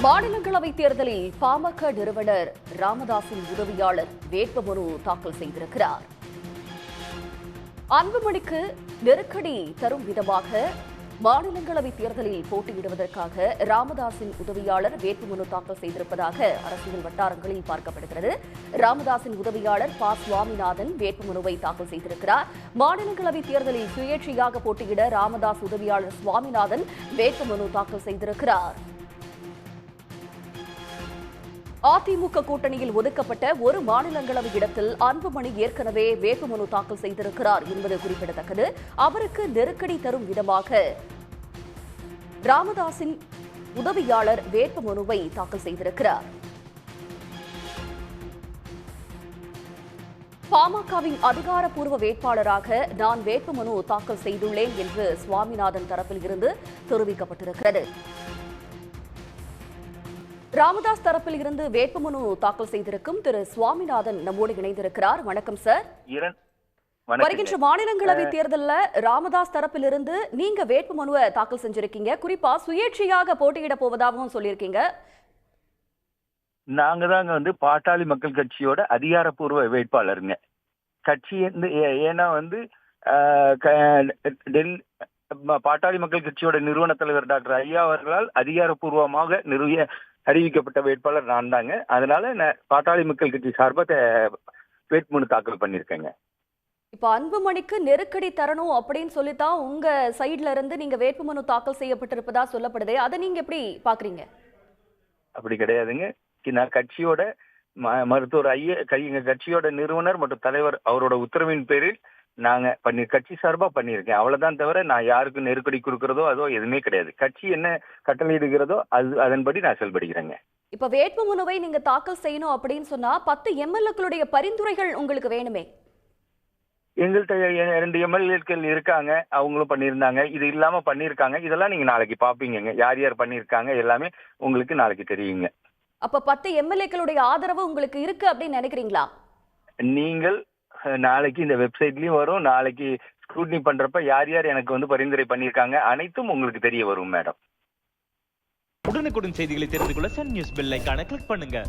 மாநிலங்களவை தேர்தலில் பாமக நிறுவனர் ராமதாஸின் உதவியாளர் வேட்புமனு தாக்கல் செய்திருக்கிறார். அன்புமணிக்கு நெருக்கடி தரும் விதமாக மாநிலங்களவை தேர்தலில் போட்டியிடுவதற்காக ராமதாஸின் உதவியாளர் வேட்புமனு தாக்கல் செய்திருப்பதாக அரசியல் வட்டாரங்களில் பார்க்கப்படுகிறது. ராமதாஸின் உதவியாளர் ப. சுவாமிநாதன் வேட்புமனுவை தாக்கல் செய்திருக்கிறார். மாநிலங்களவை தேர்தலில் சுயேட்சையாக போட்டியிட ராமதாஸ் உதவியாளர் சுவாமிநாதன் வேட்புமனு தாக்கல் செய்திருக்கிறார். அதிமுக கூட்டணியில் ஒதுக்கப்பட்ட ஒரு மாநிலங்களவை இடத்தில் அன்புமணி ஏற்கனவே வேட்புமனு தாக்கல் செய்திருக்கிறார் என்பது குறிப்பிடத்தக்கது. அவருக்கு நெருக்கடி தரும் விதமாக ராமதாஸின் உதவியாளர் வேட்புமனுவை தாக்கல் செய்திருக்கிறார். பாமகவின் அதிகாரப்பூர்வ வேட்பாளராக நான் வேட்புமனு தாக்கல் செய்துள்ளேன் என்று சுவாமிநாதன் தரப்பில் இருந்து தெரிவிக்கப்பட்டிருக்கிறது. ராமதாஸ் தரப்பில் இருந்து வேட்புமனு தாக்கல் செய்திருக்கும் திரு சுவாமிநாதன் நம்மோடு இணைந்திருக்கிறார். வணக்கம் சார். வருகின்ற மாநிலங்களவை தேர்தலில் ராமதாஸ் தரப்பில் இருந்து நீங்க வேட்புமனுவை தாக்கல் செஞ்சிருக்கீங்க. குறிப்பா சுயேட்சையாக போட்டியிட போவதாகவும் சொல்லியிருக்கீங்க. நாங்க தாங்க பாட்டாளி மக்கள் கட்சியோட அதிகாரப்பூர்வ வேட்பாளருங்க. கட்சி ஏன்னா பாட்டாளி மக்கள் கட்சியோட நிறுவன தலைவர் டாக்டர் ஐயா அவர்களால் அதிகாரப்பூர்வமாக அறிவிக்கப்பட்ட வேட்பாளர் நான் தாங்க. அதனால பாட்டாளி மக்கள் கட்சி சார்பாக வேட்புமனு தாக்கல் பண்ணிருக்கேங்க. இப்ப அன்புமணிக்கு நெருக்கடி தரணும் அப்படின்னு சொல்லித்தான் உங்க சைட்ல இருந்து நீங்க வேட்புமனு தாக்கல் செய்யப்பட்டிருப்பதா சொல்லப்படுது. அதை நீங்க எப்படி பாக்குறீங்க? அப்படி கிடையாதுங்க. நான் கட்சியோட மருத்துவர் ஐயா கட்சியோட நிறுவனர் மற்றும் தலைவர் அவரோட உத்தரவின் பேரில் நாங்க கட்சி சார்பா பண்ணியிருக்கேன். அவ்வளவுதான் தவிர நான் யாருக்கும் நெருக்கடி கொடுக்கறதோ அதோ எதுவுமே கிடையாது. கட்சி என்ன கட்டளையிடுகிறதோ அதன்படி நான் செயல்படுகிறேங்க. இப்ப வேட்புமனுவை நீங்க தாக்கல் செய்யணும் அப்படின்னு சொன்னா 10 எம்எல்ஏக்களுடைய பரிந்துரைகள் உங்களுக்கு வேணுமே. எங்கள்கிட்ட 2 எம்எல்ஏக்கள் இருக்காங்க, அவங்களும் பண்ணியிருந்தாங்க. இது இல்லாம பண்ணியிருக்காங்க. இதெல்லாம் நீங்க நாளைக்கு பாப்பீங்க. யார் யார் பண்ணியிருக்காங்க எல்லாமே உங்களுக்கு நாளைக்கு தெரியுங்க. அப்ப 10 எம்எல்ஏக்களுடைய ஆதரவு உங்களுக்கு இருக்கு அப்படின்னு நினைக்கிறீங்களா? நீங்கள் நாளைக்கு இந்த வெப்சைட்லயும் வரும். நாளைக்கு ஸ்க்ரூட்னி பண்றப்ப யார் யார் எனக்கு பரிந்துரை பண்ணியிருக்காங்க அனைத்தும் உங்களுக்கு தெரிய வரும் மேடம். உடனுக்குடன் செய்திகளை தெரிந்து கொள்ள சன் நியூஸ் பெல் ஐகானை கிளிக் பண்ணுங்க.